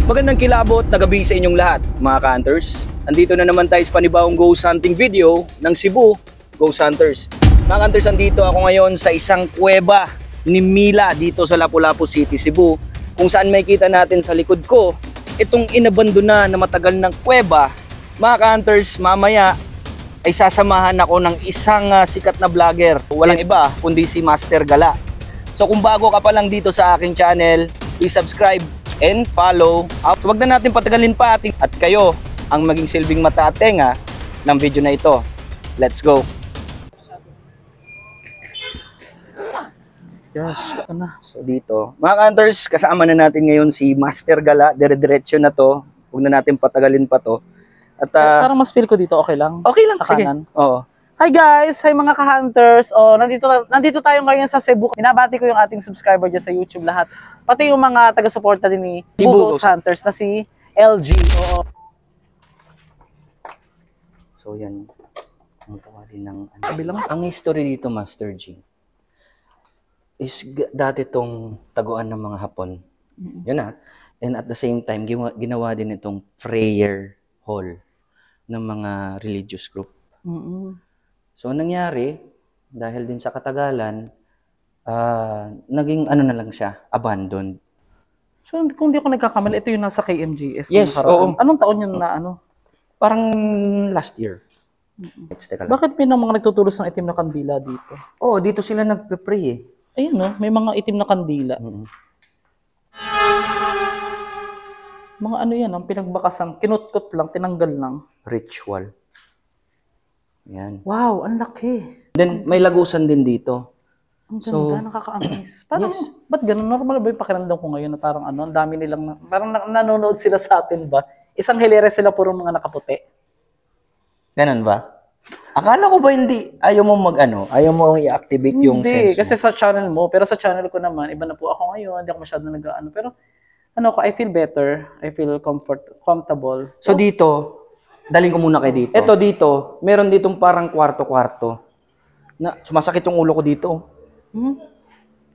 Magandang kilabot na gabi sa inyong lahat, mga ka-hunters. Andito na naman tayo sa panibawang ghost hunting video ng Cebu Ghost Hunters. Mga ka-hunters, andito ako ngayon sa isang kuweba ni Mila dito sa Lapu-Lapu City, Cebu. Kung saan makikita natin sa likod ko, itong inabandona na matagal ng kuweba. Mga ka-hunters, mamaya ay sasamahan ako ng isang sikat na vlogger. Walang iba kundi si Master Gala. So kung bago ka pa lang dito sa aking channel, please subscribe and follow. Huwag na natin patagalin pa at kayo ang maging silbing mata at tenga ng video na ito. Let's go! Yes, ito na. So dito, mga hunters, kasama na natin ngayon si Master Gala. Dire-diretso na to. Huwag na natin patagalin pa to. At parang mas feel ko dito okay lang. Okay lang, sa sige. Kanan. Oo. Hi guys! Hi mga ka-hunters! Nandito tayo ngayon sa Cebu. Binabati ko yung ating subscriber dyan sa YouTube lahat. Pati yung mga taga-suporta din ni Cebu Ghost Hunters na si LG. Oo. So yan. Ang tawagin ng ang history dito, Master G, is dati tong taguan ng mga Hapon. Yun na. And at the same time, ginawa din itong prayer hall ng mga religious group. So, nangyari, dahil din sa katagalan, naging ano na lang siya, abandoned. So, kung di ako nagkakamali, ito yung nasa KMGS. Yes, oo. Anong taon yun na ano? Parang last year. Teka lang. Bakit may mga nagtutulos ng itim na kandila dito? Oh, dito sila nagpe-pray eh. Ayun no, may mga itim na kandila. Mga ano yan, ang pinagbakasan, kinutkot lang, tinanggal lang. Ritual. Yan. Wow, ang laki. Then, may lagusan din dito. Ang ganda, nakaka-amaze. Parang, ba't ganun? Normal ba yung pakiramdam ko ngayon na parang ano, ang dami nilang, parang nanonood sila sa atin ba? Isang hilera sila puro mga nakaputi. Ganun ba? Akala ko ba hindi, ayaw mo ayaw mo i-activate yung sense mo? Hindi, kasi sa channel mo, pero sa channel ko naman, iba na po ako ngayon, hindi ako masyado nag-ano, pero ano ko, I feel better, I feel comfortable. So dito, daling ko muna kay dito. Ito dito, meron ditong parang kwarto-kwarto. Na sumasakit yung ulo ko dito.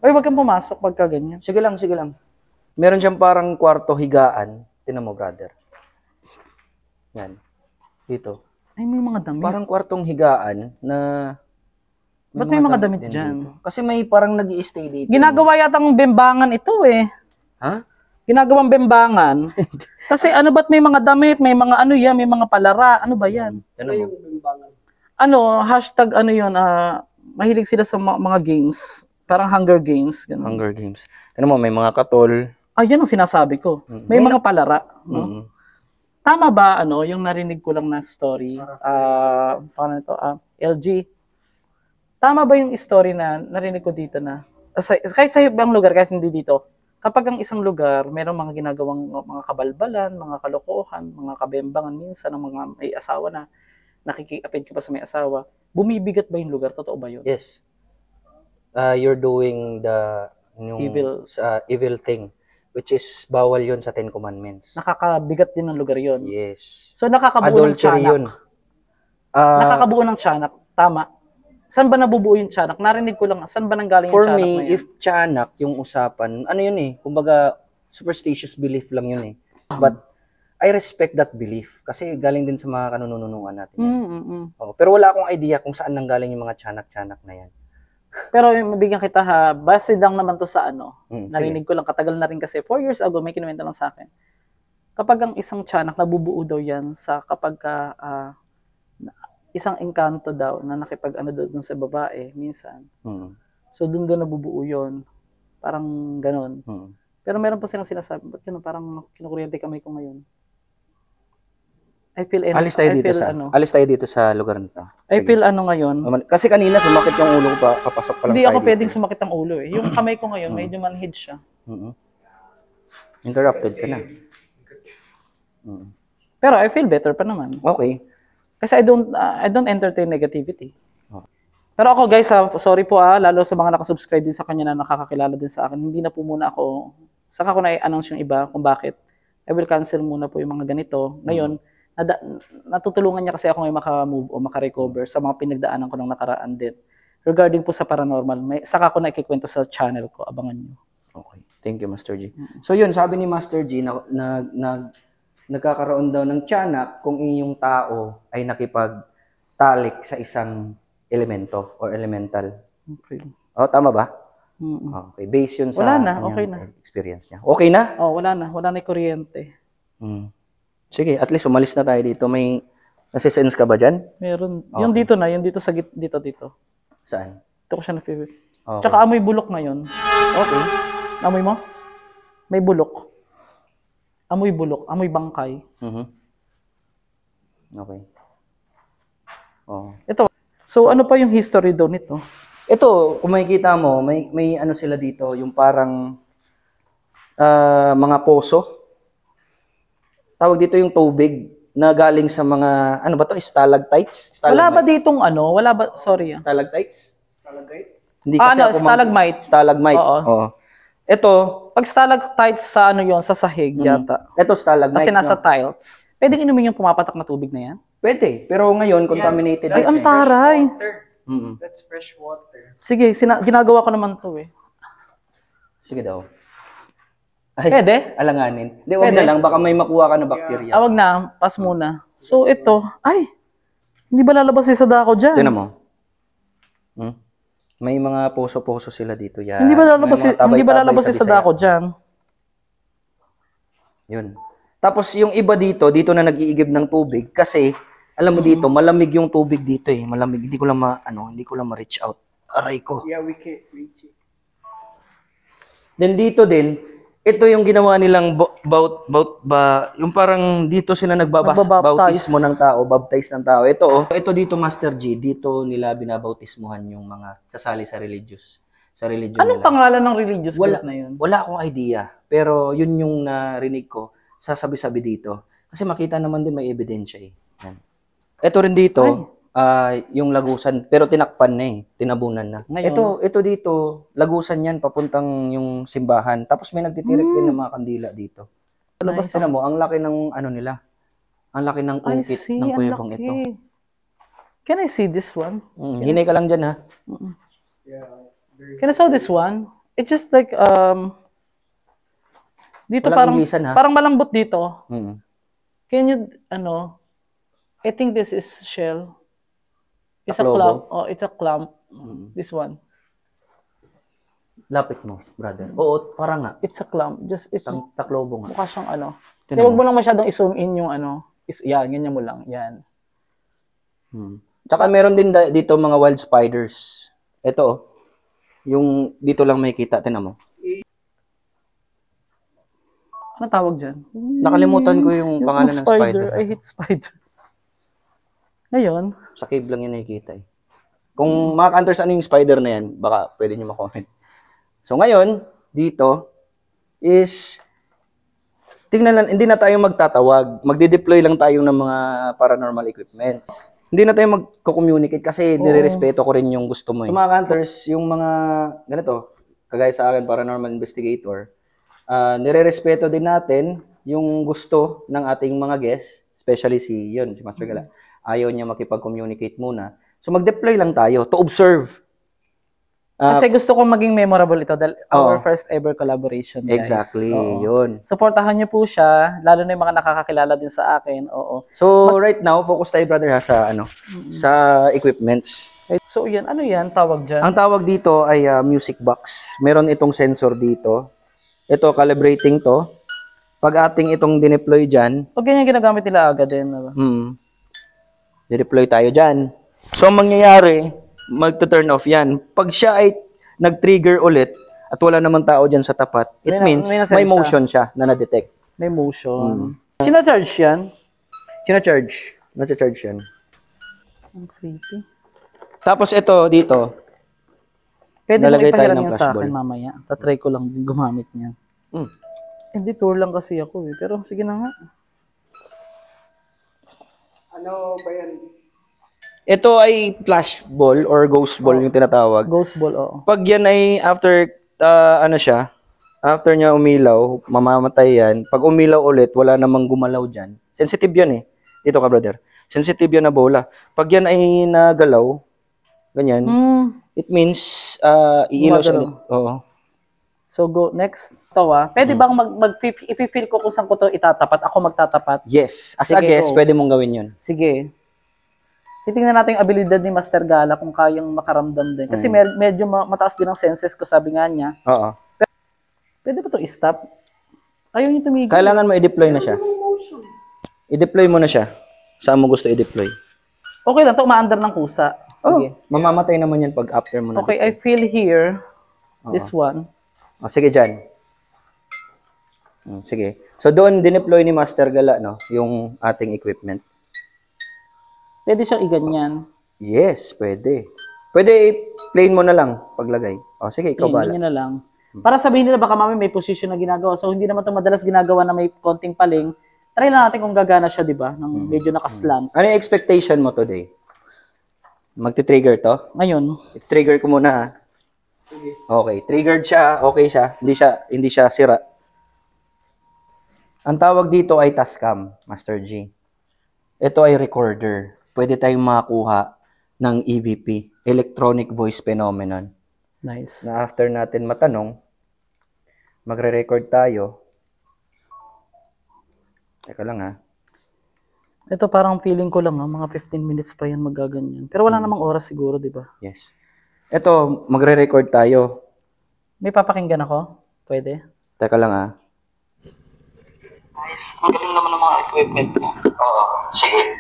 Ay, wag kang pumasok pagka ganyan. Sige lang, sige lang. Meron siyang parang kwarto higaan. Tingnan mo, brother. Yan. Dito. Ay, may mga damit. Parang kwartong higaan na... Ba't may mga damit dyan? Dito. Kasi may parang nag-i-stay dito. Ginagawa yata ng bembangan ito eh. Ha? Ginagawang bembangan. Kasi ano ba't may mga damit, may mga ano yan, may mga palara, ano ba yan? Ano, hashtag ano yun, mahilig sila sa mga games, parang Hunger Games. Ganun. Hunger Games. Tignan mo, may mga katol. Ayun ang sinasabi ko. May mga palara. No? Tama ba, ano, yung narinig ko lang na story, paano ito, LG, tama ba yung story na narinig ko dito na, kahit sa ibang lugar, kahit hindi dito, kapag ang isang lugar, mayroong mga ginagawang mga kabalbalan, mga kalokohan, mga kabembangan minsan ng mga may asawa na nakikipid ka pa sa may asawa, bumibigat ba yung lugar? Totoo ba yun? Yes. You're doing the evil thing, which is bawal yun sa 10 Commandments. Nakakabigat din ng lugar yun. Yes. So nakakabuo ng tiyanak. Yun. Nakakabuo ng tiyanak. Tama. Saan ba nabubuo yung tiyanak? Narinig ko lang, saan ba nanggaling yung tiyanak na For yun? me, if tiyanak yung usapan, ano yun eh, kumbaga superstitious belief lang yun eh. But I respect that belief kasi galing din sa mga kanununuan natin. Oh, pero wala akong idea kung saan nanggaling yung mga tiyanak-tiyanak na yan. Pero mabigyan kita ha, base lang naman to sa ano, narinig ko lang, katagal na rin kasi, 4 years ago, may kinuwenta lang sa akin. Kapag ang isang tiyanak, nabubuo daw yan sa kapag isang engkanto daw na nakipag-ano doon sa babae, minsan. So, doon nabubuo yun. Parang ganon. Pero meron pa silang sinasabi, ba't gano'n? Parang kinukuryente kamay ko ngayon. Alis tayo dito sa lugar nito. I feel ano ngayon. Kasi kanina sumakit yung ulo ko, papasok pa lang. Hindi ako pwedeng sumakit ang ulo eh. Yung kamay ko ngayon, medyo manhid siya. Interrupted ka na. Pero I feel better pa naman. Okay. Kasi I don't entertain negativity. Pero ako guys, sorry po lalo sa mga nakasubscribe din sa kanya na nakakakilala din sa akin. Hindi na po muna ako, saka ko na i-announce yung iba kung bakit. I will cancel muna po yung mga ganito. Ngayon, natutulungan niya kasi ako ngayon maka-move o maka-recover sa mga pinagdaanan ko ng nakaraan din. Regarding po sa paranormal, saka ko na ikikwento sa channel ko. Abangan nyo. Okay. Thank you, Master G. So yun, sabi ni Master G nagkakaroon daw ng tiyanak kung yung tao ay nakipagtalik sa isang elemento or elemental. Okay. Oh, tama ba? Mm-mm. Okay, based yun sa Wala na, kanyang okay na. experience niya. Okay na? Oh, wala na yung kuryente. Sige, at least umalis na tayo dito. May nasisense ka ba dyan? Meron. Okay. Yung dito na, yung dito sa dito. Saan? Ito ko siya na-feel. Okay. Tsaka amoy bulok ngayon. Okay. Amoy mo? May bulok. Amoy bulok, amoy bangkay. Okay. Oh. Ito. So ano pa yung history daw nito? Ito, kung makikita mo, may ano sila dito, yung parang mga poso. Tawag dito yung tubig na galing sa mga, ano ba to, stalactites? Wala ba ditong ano? Wala ba, sorry. Stalactites? Hindi kasi Ano, ako stalagmite. Stalagmite. Oo. Ito, Pag stalactites sa ano yon sa sahig yata. ito stalagmites. Kasi nasa no? tiles. Pwedeng inumin yung pumapatak na tubig na yan? Pwede, pero ngayon contaminated. Ay, ang taray. That's fresh water. Sige, ginagawa ko naman to eh. Sige daw. Ay, Pwede? alanganin. Hindi, wag Pwede? na lang. Baka may makuha ka na bacteria. Wag na. Pass muna. So, ito. Ay! Hindi ba lalabas si Sadako dyan? Tignan mo. May mga poso-poso sila dito. Yan. Hindi ba lalabas si, May mga tabay-tabay hindi ba lalabas si sa Bisaya. Sadako dyan? Yun. Tapos yung iba dito na nag-iigib ng tubig kasi alam mo dito, malamig yung tubig dito eh. Malamig. Hindi ko lang ma-reach out. Aray ko. Yeah, we can't reach it. Then dito din, ito yung ginawa nilang yung parang dito sila nagbabautismo ng tao, baptize ng tao. Ito dito Master G, dito nila binabautismuhan yung mga sasali sa religion Anong nila. pangalan ng religious group na yun? Wala akong idea, pero yun yung narinig ko, sasabi-sabi dito. Kasi makita naman din may ebidensya eh. Yan. Ito rin dito, yung lagusan, pero tinakpan na eh, tinabunan na. Ngayon? Ito dito, lagusan yan, papuntang yung simbahan. Tapos may nagtitirik din ng mga kandila dito. Labas Nice. na mo, ang laki ng ano nila. Ang laki ng I ungkit see, ng ang kuwebang laki. ito. Can I see this one? Hinay ka lang dyan ha. Yeah. Can I saw this one? It's just like, dito Walang ilisan, ha? parang malambot dito. Mm. Can you, I think this is shell. It's a Taklobo? clump. Oh, it's a clump. This one. Lapit mo, brother. Oo, parang nga. It's a clump. Just, it's Taklobo nga. mukha siyang ano. Tingnan Huwag mo lang masyadong i-zoom in yung ano. Yan, ganyan mo lang. Yan. Tsaka meron din dito mga wild spiders. Ito, yung dito lang makikita. Tingnan mo. Ano tawag dyan? Nakalimutan ko yung pangalan ng spider. I hate spider. Ngayon, Sa cave lang yun nakikita eh. Kung mga hunters, ano yung spider na yan, baka pwede nyo ma-comment. So ngayon, dito, is, tingnan lang, hindi na tayo magtatawag. Magde-deploy lang tayo ng mga paranormal equipments. Hindi na tayo magko-communicate kasi nire-respeto ko rin yung gusto mo eh. So mga hunters, yung mga, ganito, kagaya sa akin, paranormal investigator, nire-respeto din natin yung gusto ng ating mga guests, especially si Master Gala. Ayaw niya makipag-communicate muna. So mag-deploy lang tayo to observe. kasi gusto kong maging memorable ito dahil our first ever collaboration, guys. Exactly, Oo. yun. Supportahan niyo po siya, lalo na yung mga nakakakilala din sa akin. Oo. So right now, focus tayo brother ha sa sa equipments. So yan, ano yan tawag dyan? Ang tawag dito ay music box. Meron itong sensor dito. Ito calibrating to. Pag ating itong dineploy diyan, Pag ganyan ginagamit nila agad din. Diba? Di-deploy tayo diyan. So ang mangyayari, magto-turn off 'yan. Pag siya ay nag-trigger ulit at wala namang tao diyan sa tapat, it means may motion siya na na-detect. May motion. Sina-charge yan? Kina-charge. Na-charge 'yan. Ang creepy. Tapos ito dito, Pwede mo Lalagay tayo ipahiram ng yan sa flashball. akin mamaya. Tatry ko lang din gumamit niya. Hindi tour lang kasi ako eh. Pero sige na nga. Ano ba yan? ito ay flash ball or ghost ball yung tinatawag. Ghost ball, oo. Pag yan ay after after niya umilaw, mamamatay yan. Pag umilaw ulit, wala namang gumalaw dyan. Sensitive yan eh. Dito ka, brother. Sensitive yan na bola. Pag yan ay nagalaw, ganyan, it means iilaw siya. Gumagalaw. Oo. So go next. Pwede bang i-feel ko kung saan ko to itatapat? Ako magtatapat. Yes. As a Sige, guest, go. pwede mong gawin yun. Sige. Titingnan natin yung abilidad ni Master Gala kung kayang makaramdam din. Kasi medyo mataas din ang senses ko, sabi nga niya. Oo. Pwede ba to i-stop? Ayaw niyo tumigil. Kailangan mo i-deploy na siya. I-deploy mo na siya. Saan mo gusto i-deploy? Okay lang to, umaandar ng kusa. Sige. Mamamatay naman yan pag after mo na. Okay, I feel here. This one. Sige, dyan. Sige. So, doon dineploy ni Master Gala, no? Yung ating equipment. Pwede siyang iganyan. Yes, pwede. Pwede plain mo na lang paglagay. Sige, ikaw bala. Ganyan na lang. Para sabihin nila baka mami may position na ginagawa. So, hindi naman ito madalas ginagawa na may konting paling. Try lang natin kung gagana siya, di ba? Nang medyo nakaslant. Ano yung expectation mo today? Magti-trigger to? Ngayon, I-trigger ko muna, ha? Okay, triggered siya, okay siya, hindi siya sira. Ang tawag dito ay Tascam, Master G. Ito ay recorder. Pwede tayong makakuha ng EVP, Electronic Voice Phenomenon. nice. Na after natin matanong, magre-record tayo. Teka lang, ha. Ito parang feeling ko lang, mga 15 minutes pa yan magaganyan. Pero wala namang oras siguro, di ba? Yes. Ito, magre-record tayo. May papakinggan ako? Pwede? Teka lang, ha. Nice. Magaling naman ang mga equipment mo. Oo, sige.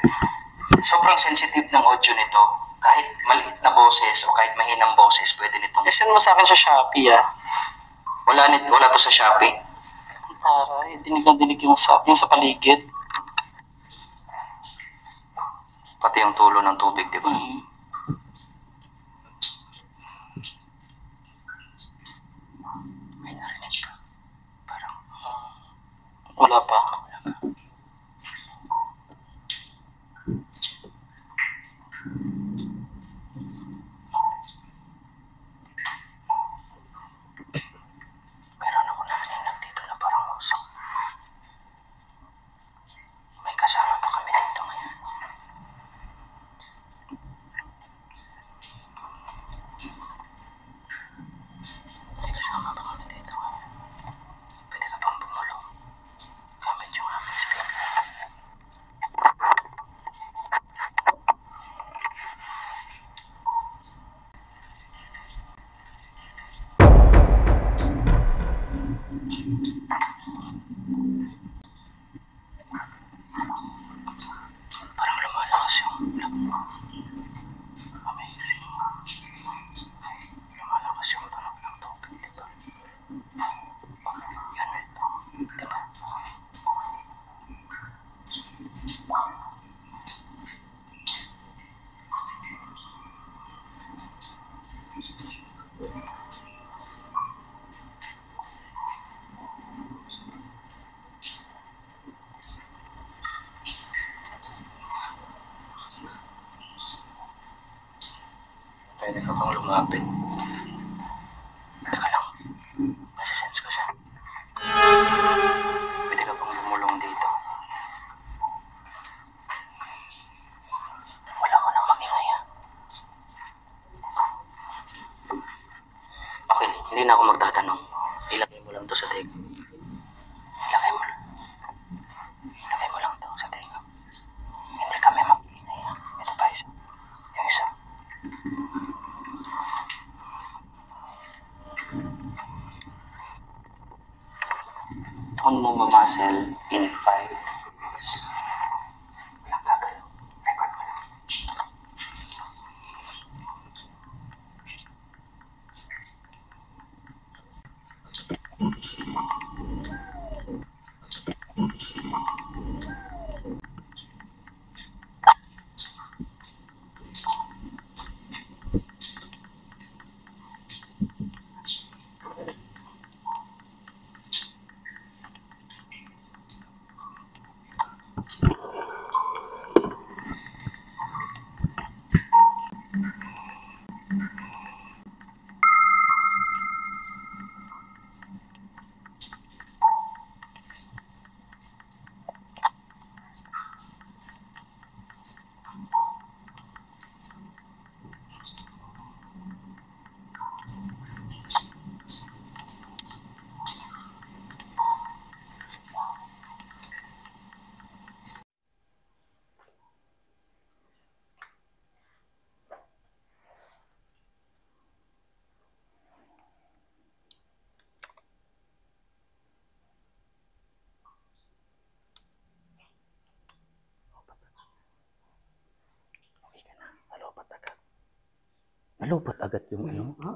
Sobrang sensitive ng audio nito. Kahit maliit na boses o kahit mahinang boses, pwede nitong... Send mo sa akin sa Shopee, Wala to sa Shopee. Taray, dinig na dinig yung sa paligid. Pati yung tulo ng tubig, di ba? May narinig ka. Parang... Wala pa. Meron ako narinig dito na parang usok. May kasama pa kami dito ngayon. May kasama pa kami dito ngayon. Pwede ka bang bumulong? Gamit yung aming speaker. Parang lumalakas yung vlog mo. Amazing. Lumalakas yung tunog ng tubig dito. Yan, ito. Diba? Pwede ka bang lumapit? Teka lang. Nasisense ko siya. Pwede ka bang lumulong dito? Wala ko nang mag-ingay, ha? Okay, hindi na ako magtatanong. Ilagay mo lang to sa tenga. Ilagay mo lang. Ilagay mo lang to sa tenga. Hindi kami mag-ingay, ha? Ito pa isa. Yung isa. Tone mo mamuscle in 5 minutes. Walang gagawin. Record mo lang. Nalobat agad yung ano. Ha?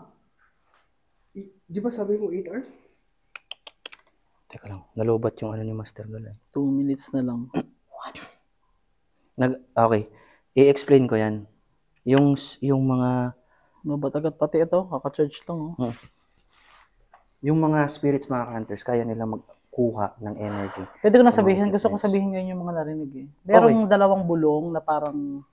Di ba sabi mo 8 hours? Teka lang, nalobat yung ano ni Master Gala. 2 minutes na lang. Okay, i-explain ko yan. Yung mga Lobat agad pati ito, kaka-charge lang. Oh. yung mga spirits, mga hunters, kaya nila magkuha ng energy. Pwede ko na Sa mga sabihin, gusto ko equipments. sabihin ngayon yung mga narinig eh. Merong dalawang bulong na parang,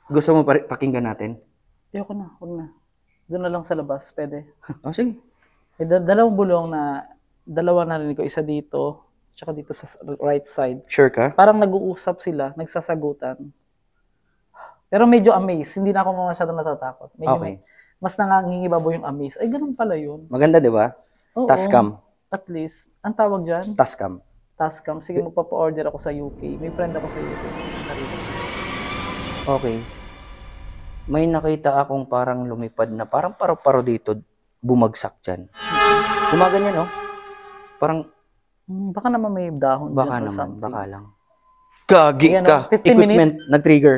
Gusto mo pakinggan natin? ayoko na, huwag na. Doon na lang sa labas, pwede. Oh, sige. Dalawang bulong na, dalawa narinig ko, isa dito, tsaka dito sa right side. Sure ka? Parang nag-uusap sila, nagsasagutan. Pero medyo amazed, hindi na ako masyadong natatakot. Medyo Okay. mas nangangingibabaw yung amaze. Ay, ganun pala yun. Maganda, di ba? Oo. Tascam. At least, ang tawag dyan, Tascam. Tascam. Sige, magpapa-order ako sa UK. May friend ako sa UK. Okay. May nakita akong parang lumipad na parang paro-paro dito, bumagsak dyan. Gumaganyan, no? Parang, Baka naman may dahon baka dyan or naman, something. baka lang. Gagi Ayan, ka. 15 Equipment, nag-trigger.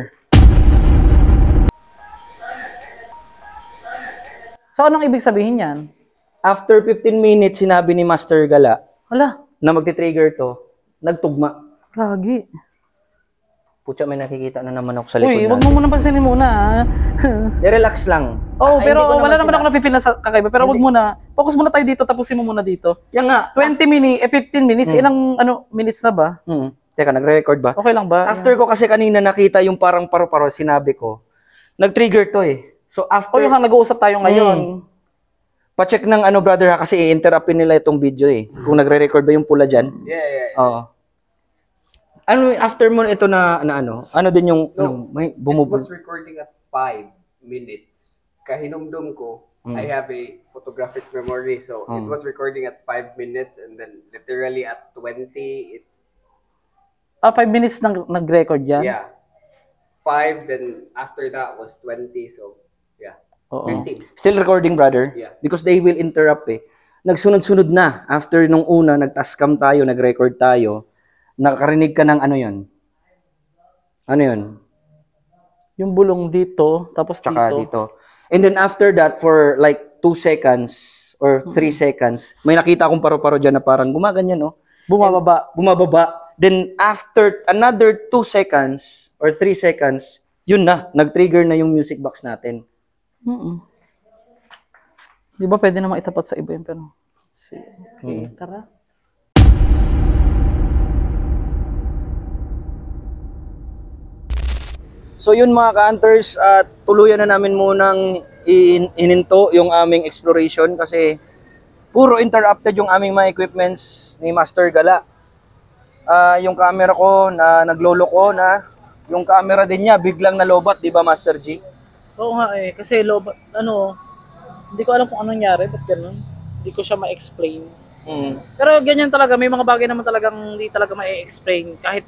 So, anong ibig sabihin yan? After 15 minutes, sinabi ni Master Gala Hala, na magti-trigger to, nagtugma. ragi. Putya, may nakikita na naman ako sa likod Uy, wag natin. mo muna pansinin muna. Relax lang. Oh, Ay, pero hindi ko wala naman sina- ako na-feel na kakaiba. Pero wag muna. Focus muna tayo dito, tapusin mo muna dito. Yan nga. 20 minutes, 15 minutes, ilang minutes na ba? Teka, nagre-record ba? Okay lang ba? After ko kasi kanina nakita yung parang paro-paro, sinabi ko, nag-trigger to eh. So O after, yung nag-uusap tayo ngayon. pa-check ng ano brother ha, kasi i-interruptin nila itong video eh. Kung nagre-record ba yung pula dyan. Yeah. Oo. Ano, after mo ito na ano din yung, may It bumubog. was recording at 5 minutes. Kahinumdum ko, I have a photographic memory. So, it was recording at 5 minutes and then literally at 20, it 5 minutes nag-record yan? yeah. 5, then after that was 20. So, yeah. Oo. 15. Still recording brother? Yeah. Because they will interrupt eh. Nagsunod-sunod na. After nung una, nag-tascam tayo, nag-record tayo, nakakarinig ka ng ano yon? Ano yon? Yung bulong dito, tapos Tsaka dito. dito. And then after that, for like 2 seconds or 3 seconds, may nakita akong paro-paro dyan na parang gumaganyan, no? Bumababa. Bumababa. Then after another 2 seconds or 3 seconds, yun na, nag-trigger na yung music box natin. Di ba pwede naman itapat sa iba yun, pero... Okay, tara. So yun mga ka-hunters, tuluyan na namin munang ininto yung aming exploration kasi puro interrupted yung aming mga equipments ni Master Gala. Yung camera ko na nagloloko na, yung camera din niya biglang nalobat, di ba Master G? Oo nga eh, kasi hindi ko alam kung anong nangyari, ba't ganun? Hindi ko siya ma-explain. Pero ganyan talaga, may mga bagay naman talagang hindi talaga ma-explain. Kahit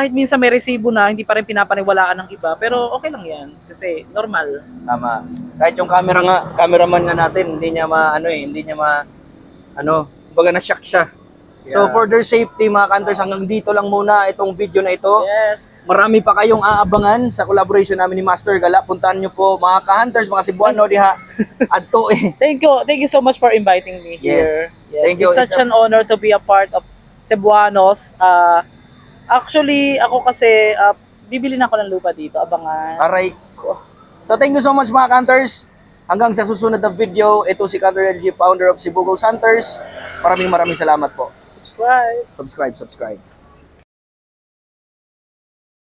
minsan may resibo na, hindi pa rin pinapaniwalaan ng iba. Pero okay lang yan, kasi normal. Tama. Kahit yung cameraman nga natin, hindi niya kumbaga na-shock siya. So for their safety mga ka-hunters, hanggang dito lang muna itong video na ito. Yes. Marami pa kayong aabangan sa collaboration namin ni Master Gala. Puntahan nyo po mga ka-hunters, mga Cebuano diha. Adto eh. Thank you so much for inviting me here. Yes. Thank you. It's such an honor to be a part of Cebuanos. Actually, ako kasi, bibili na ako ng lupa dito. Abangan. Aray ko. So thank you so much mga ka-hunters. Hanggang sa susunod na video, ito si Cutter LG, founder of Cebu Ghost Hunters. Maraming salamat po. Subscribe. Subscribe.